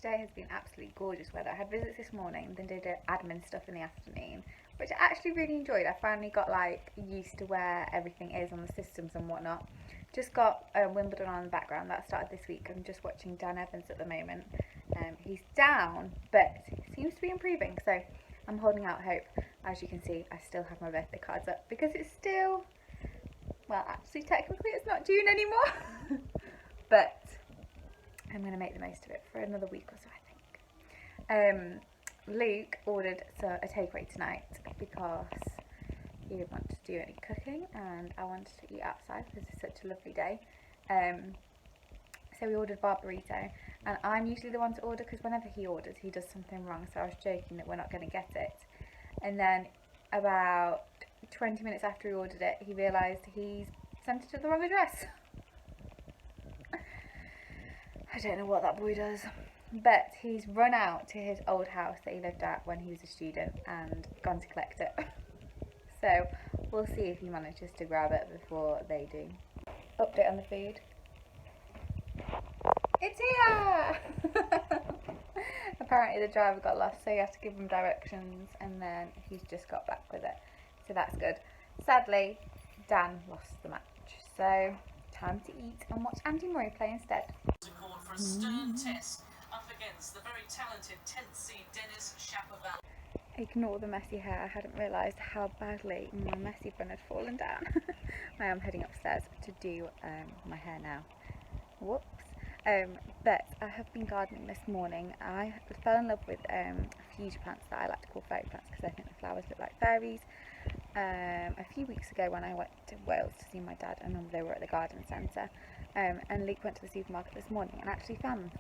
today has been absolutely gorgeous weather. I had visits this morning, then did admin stuff in the afternoon, which I actually really enjoyed. I finally got like used to where everything is on the systems and whatnot. Just got Wimbledon on in the background. That started this week. I'm just watching Dan Evans at the moment. He's down, but he seems to be improving, so I'm holding out hope. As you can see, I still have my birthday cards up because it's still, well, actually technically it's not June anymore, but I'm going to make the most of it for another week or so, I think. Luke ordered a takeaway tonight because he didn't want to do any cooking and I wanted to eat outside because it's such a lovely day. So we ordered bar burrito, and I'm usually the one to order because whenever he orders he does something wrong, so I was joking that we're not going to get it. And then about 20 minutes after he ordered it, he realised he's sent it to the wrong address. I don't know what that boy does, but he's run out to his old house that he lived at when he was a student and gone to collect it. So we'll see if he manages to grab it before they do. Update on the food. It's here! Apparently the driver got lost, so you have to give him directions, and then he's just got back with it. So that's good. Sadly, Dan lost the match, so time to eat and watch Andy Murray play instead. For a stern test up against the very talented 10th seed Dennis Shapovalov. Ignore the messy hair. I hadn't realised how badly my messy bun had fallen down. I am heading upstairs to do my hair now. Whoops. But I have been gardening this morning. I fell in love with fuchsia plants that I like to call fairy plants because I think the flowers look like fairies. A few weeks ago when I went to Wales to see my dad, and they were at the garden centre, and Luke went to the supermarket this morning and actually found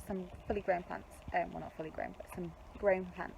some fully grown plants, well not fully grown, but some grown plants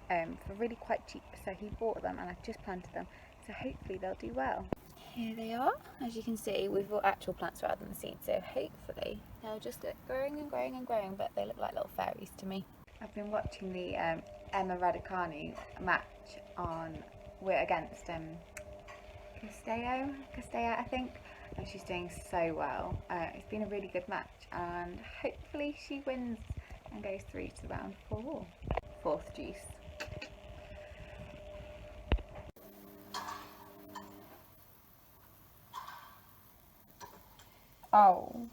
for really quite cheap. So he bought them and I've just planted them, so hopefully they'll do well. Here they are. As you can see, we've got actual plants rather than seeds, so hopefully they'll just get growing and growing and growing, but they look like little fairies to me. I've been watching the Emma Raducanu match we're against Castella, I think, and she's doing so well. It's been a really good match, and hopefully she wins and goes through to round 4. Fourth juice. Oh.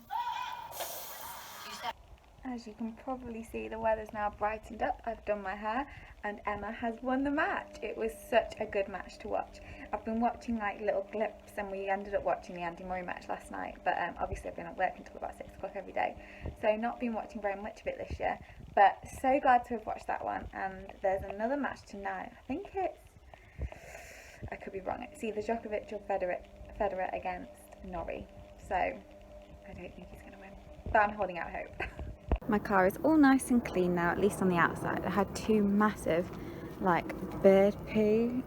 As you can probably see, the weather's now brightened up. I've done my hair and Emma has won the match. It was such a good match to watch. I've been watching like little clips, and we ended up watching the Andy Murray match last night, but obviously I've been at work until about 6 o'clock every day, so not been watching very much of it this year, but so glad to have watched that one. And there's another match tonight. I think I could be wrong, it's either Djokovic or Federer against Norrie, so I don't think he's going to win, but I'm holding out hope. My car is all nice and clean now, at least on the outside. I had 2 massive like bird poo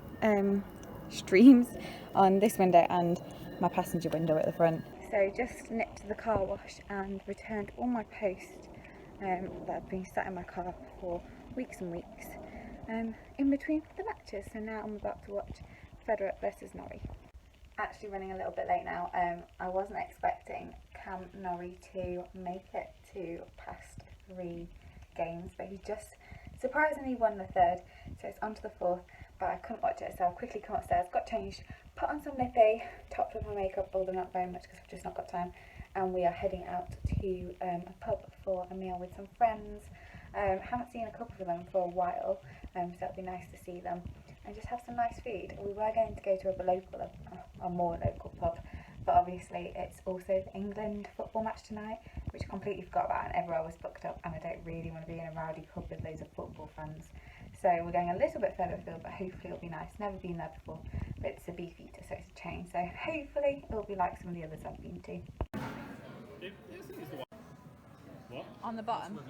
streams on this window and my passenger window at the front. So just nipped to the car wash and returned all my post that have been sat in my car for weeks and weeks in between the matches. So now I'm about to watch Federer versus Norrie. Actually running a little bit late now. I wasn't expecting Cam Norrie to make it to past 3 games, but he just surprisingly won the 3rd, so it's on to the 4th, but I couldn't watch it, so I've quickly come upstairs, got changed, put on some nippy, topped up my makeup, although not very much because I've just not got time, and we are heading out to a pub for a meal with some friends. Haven't seen a couple of them for a while, so it'll be nice to see them and just have some nice food. We were going to go to a more local pub, but obviously it's also the England football match tonight, which I completely forgot about, and everywhere was booked up, and I don't really want to be in a rowdy pub with loads of football fans. So we're going a little bit further afield, but hopefully it'll be nice. Never been there before, but it's a beefeater, so it's a chain, so hopefully it'll be like some of the others I've been to. What? On the bottom.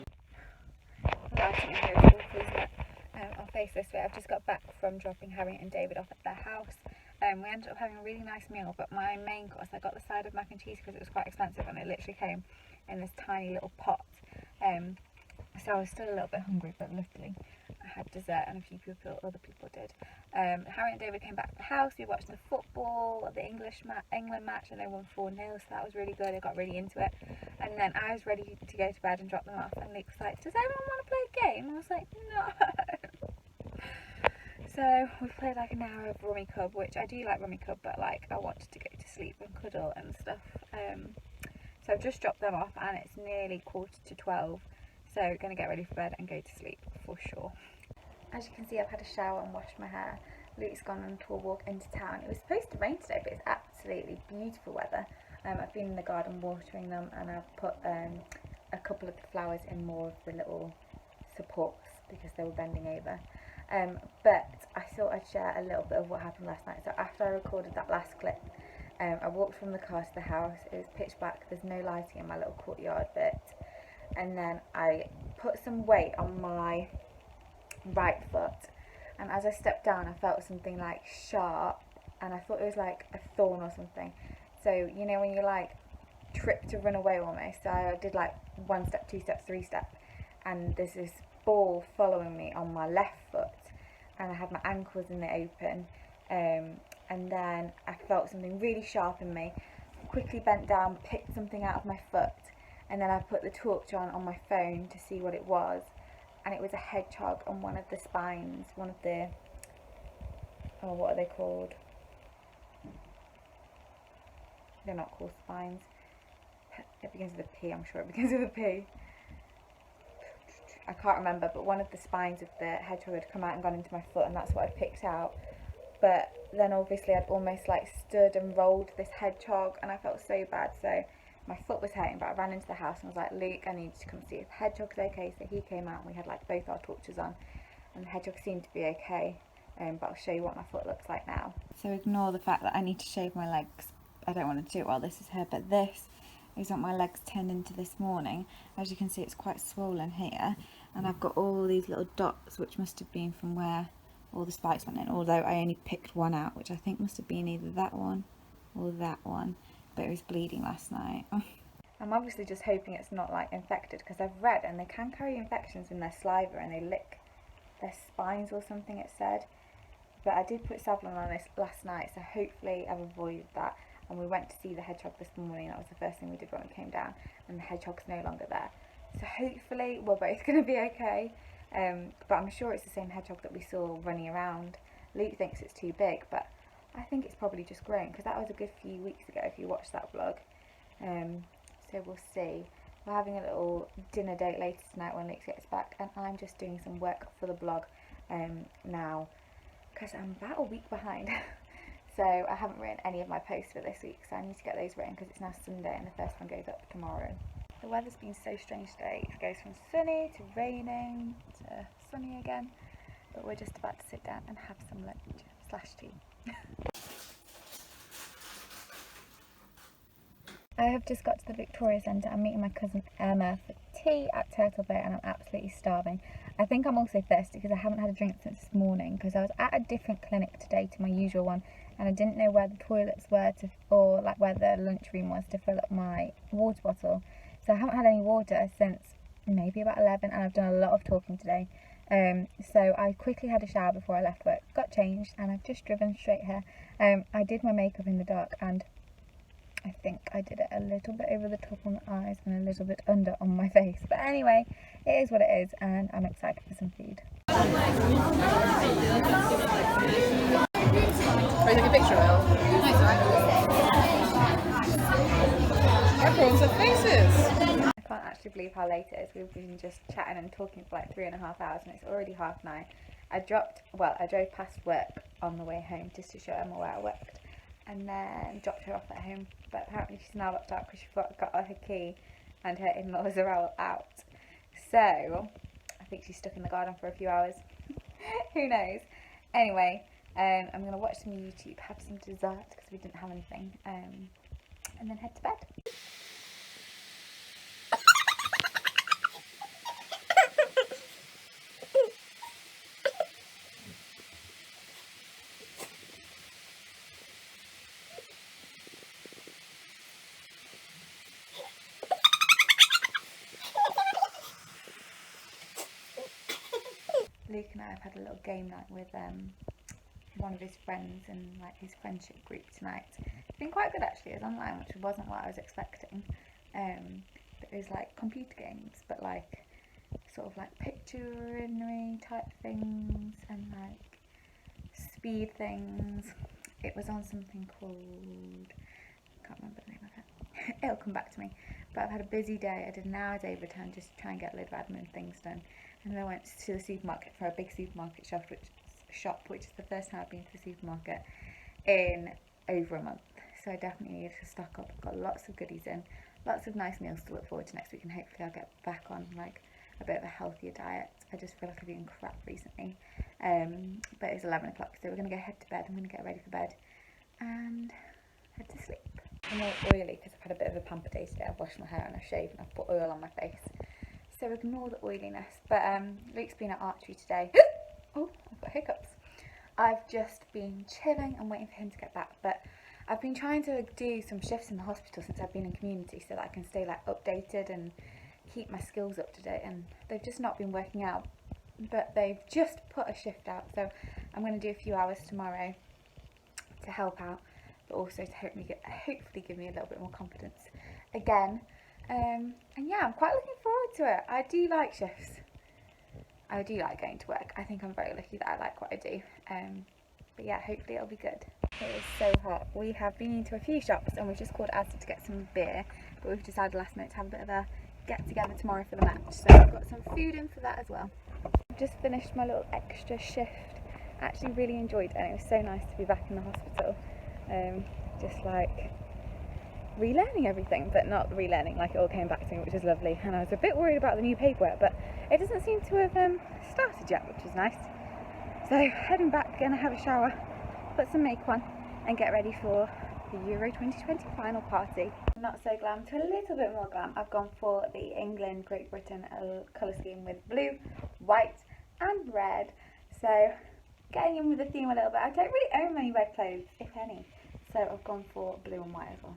I'll face this way. I've just got back from dropping Harriet and David off at their house. We ended up having a really nice meal, but my main course, I got the side of mac and cheese because it was quite expensive, and it literally came in this tiny little pot. so I was still a little bit hungry, but luckily I had dessert and a few other people did. Harry and David came back to the house. We watched the football, the England match, and they won 4-0, so that was really good. I got really into it. And then I was ready to go to bed and drop them off, and Luke was like, does anyone want to play a game? And I was like, no. So we played like an hour of Rummy Cub, which I do like Rummy Cub, but like I wanted to go to sleep and cuddle and stuff. So I've just dropped them off and it's nearly 11:45, so I'm going to get ready for bed and go to sleep for sure. As you can see, I've had a shower and washed my hair. Luke's gone on a walk into town. It was supposed to rain today, but it's absolutely beautiful weather. I've been in the garden watering them, and I've put a couple of the flowers in more of the little supports because they were bending over. But I thought I'd share a little bit of what happened last night. So after I recorded that last clip, I walked from the car to the house. It was pitch black, there's no lighting in my little courtyard bit, and then I put some weight on my right foot, and as I stepped down I felt something like sharp, and I thought it was like a thorn or something. So you know when you like trip to run away almost, so I did like 1 step, 2 steps, 3 steps, and there's this ball following me on my left foot, and I had my ankles in the open, and then I felt something really sharp in me. Quickly bent down, picked something out of my foot, and then I put the torch on my phone to see what it was, and it was a hedgehog on one of the spines, one of the, oh, what are they called? They're not called spines. It begins with a P, I'm sure it begins with a P. I can't remember, but one of the spines of the hedgehog had come out and gone into my foot, and that's what I picked out. But then obviously I'd almost like stood and rolled this hedgehog, and I felt so bad. So my foot was hurting, but I ran into the house and was like, Luke, I need you to come see if the hedgehog's okay. So he came out and we had like both our torches on, and the hedgehog seemed to be okay. But I'll show you what my foot looks like now. So ignore the fact that I need to shave my legs. I don't want to do it while this is here, but this is what my legs turned into this morning. As you can see, it's quite swollen here, and I've got all these little dots, which must have been from where all the spikes went in, although I only picked one out, which I think must have been either that one or that one, but it was bleeding last night. I'm obviously just hoping it's not like infected, because I've read and they can carry infections in their saliva and they lick their spines or something, it said. But I did put Savlon on this last night, so hopefully I've avoided that. And we went to see the hedgehog this morning. That was the first thing we did when we came down, and the hedgehog's no longer there. So hopefully we're both going to be okay. But I'm sure it's the same hedgehog that we saw running around. Luke thinks it's too big, but I think it's probably just grown, because that was a good few weeks ago if you watched that vlog. So we'll see. We're having a little dinner date later tonight when Luke gets back, and I'm just doing some work for the blog now, because I'm about a week behind. So I haven't written any of my posts for this week, so I need to get those written because it's now Sunday and the first one goes up tomorrow. The weather's been so strange today. It goes from sunny to raining to sunny again, but we're just about to sit down and have some lunch / tea. I have just got to the Victoria Centre. I'm meeting my cousin Emma for tea at Turtle Bay, and I'm absolutely starving. I think I'm also thirsty because I haven't had a drink since this morning, because I was at a different clinic today to my usual one, and I didn't know where the toilets were or like where the lunchroom was to fill up my water bottle. So I haven't had any water since maybe about 11, and I've done a lot of talking today. So I quickly had a shower before I left work, got changed, and I've just driven straight here. I did my makeup in the dark, and I think I did it a little bit over the top on the eyes and a little bit under on my face. But anyway, it is what it is, and I'm excited for some food. Can we take a picture of it? No, it's alright. Everyone's at faces. I can't actually believe how late it is. We've been just chatting and talking for like 3.5 hours, and it's already 9:30. I drove past work on the way home just to show Emma where I worked, and then dropped her off at home, but apparently she's now locked out because she got her key and her in-laws are all out. So I think she's stuck in the garden for a few hours. Who knows? Anyway, I'm going to watch some YouTube, have some dessert because we didn't have anything, and then head to bed. Luke and I have had a little game night with one of his friends and like his friendship group tonight. It's been quite good actually. It was online, which wasn't what I was expecting. But it was like computer games, but like sort of like Pictionary type things and like speed things. It was on something called, I can't remember the name of it. It'll come back to me. But I've had a busy day. I did an hour's overtime just to try and get a load of admin things done. And then I went to the supermarket for a big supermarket shop, which is the first time I've been to the supermarket in over a month. So I definitely needed to stock up. I've got lots of goodies in, lots of nice meals to look forward to next week, and hopefully I'll get back on like a bit of a healthier diet. I just feel like I've eaten crap recently. But it's 11 o'clock, so we're going to go head to bed. I'm going to get ready for bed and head to sleep. I'm all oily because I've had a bit of a pamper day today. I've washed my hair and I've shaved and I've put oil on my face. So ignore the oiliness. But Luke's been at archery today. Oh, I've got hiccups. I've just been chilling and waiting for him to get back. But I've been trying to do some shifts in the hospital since I've been in community so that I can stay like updated and keep my skills up to date. And they've just not been working out. But they've just put a shift out. So I'm going to do a few hours tomorrow to help out, but also to hopefully give me a little bit more confidence again. And yeah, I'm quite looking forward to it. I do like shifts. I do like going to work. I think I'm very lucky that I like what I do. But yeah, hopefully it'll be good. It is so hot. We have been into a few shops and we've just called Asda to get some beer, but we've decided last minute to have a bit of a get together tomorrow for the match. So I've got some food in for that as well. I've just finished my little extra shift. I actually really enjoyed it and it was so nice to be back in the hospital. Just like relearning everything, but not relearning, like it all came back to me, which is lovely. And I was a bit worried about the new paperwork, but it doesn't seem to have started yet, which is nice. So heading back, gonna have a shower, put some makeup on and get ready for the Euro 2020 final party. Not so glam to a little bit more glam. I've gone for the England Great Britain colour scheme with blue, white and red. So getting in with the theme a little bit. I don't really own many red clothes, if any, so I've gone for blue and white as well.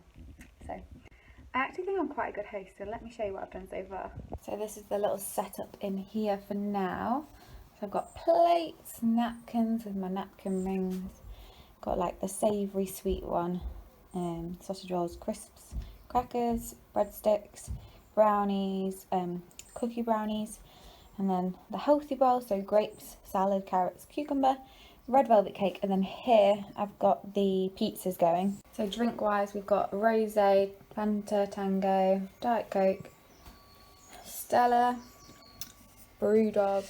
So I actually think I'm quite a good host, so let me show you what I've done so far. So this is the little setup in here for now. So I've got plates, napkins with my napkin rings, got like the savoury sweet one, sausage rolls, crisps, crackers, breadsticks, brownies, cookie brownies, and then the healthy bowl, so grapes, salad, carrots, cucumber, red velvet cake, and then here I've got the pizzas going. So drink wise we've got rosé, Fanta, Tango, Diet Coke, Stella, Brewdog,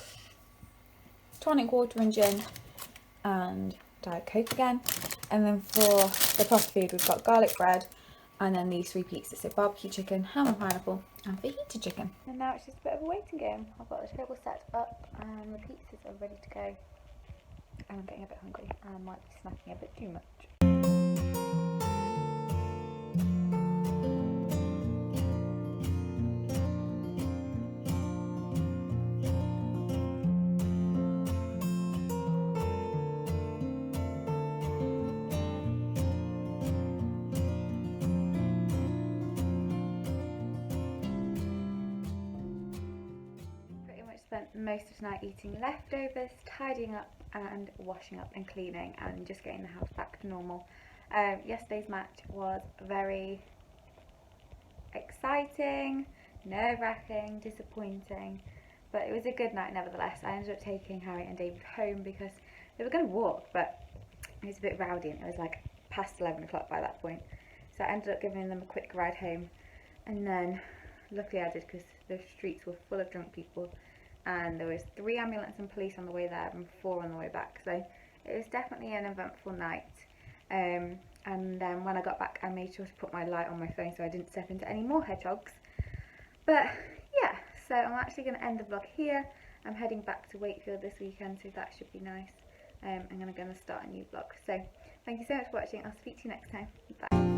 tonic water and gin, and Diet Coke again. And then for the proper food we've got garlic bread and then these three pizzas, so barbecue chicken, ham and pineapple, and fajita chicken. And now it's just a bit of a waiting game. I've got the table set up and the pizzas are ready to go. And I'm getting a bit hungry and I might be snacking a bit too much. Spent most of tonight eating leftovers, tidying up and washing up and cleaning and just getting the house back to normal. Yesterday's match was very exciting, nerve-wracking, disappointing, but it was a good night nevertheless. I ended up taking Harry and David home because they were going to walk, but it was a bit rowdy and it was like past 11 o'clock by that point. So I ended up giving them a quick ride home, and then luckily I did because the streets were full of drunk people. And there was 3 ambulance and police on the way there and 4 on the way back, so it was definitely an eventful night. And then when I got back I made sure to put my light on my phone so I didn't step into any more hedgehogs. But yeah, so I'm actually going to end the vlog here. I'm heading back to Wakefield this weekend, so that should be nice. I'm going to start a new vlog. So thank you so much for watching. I'll speak to you next time. Bye.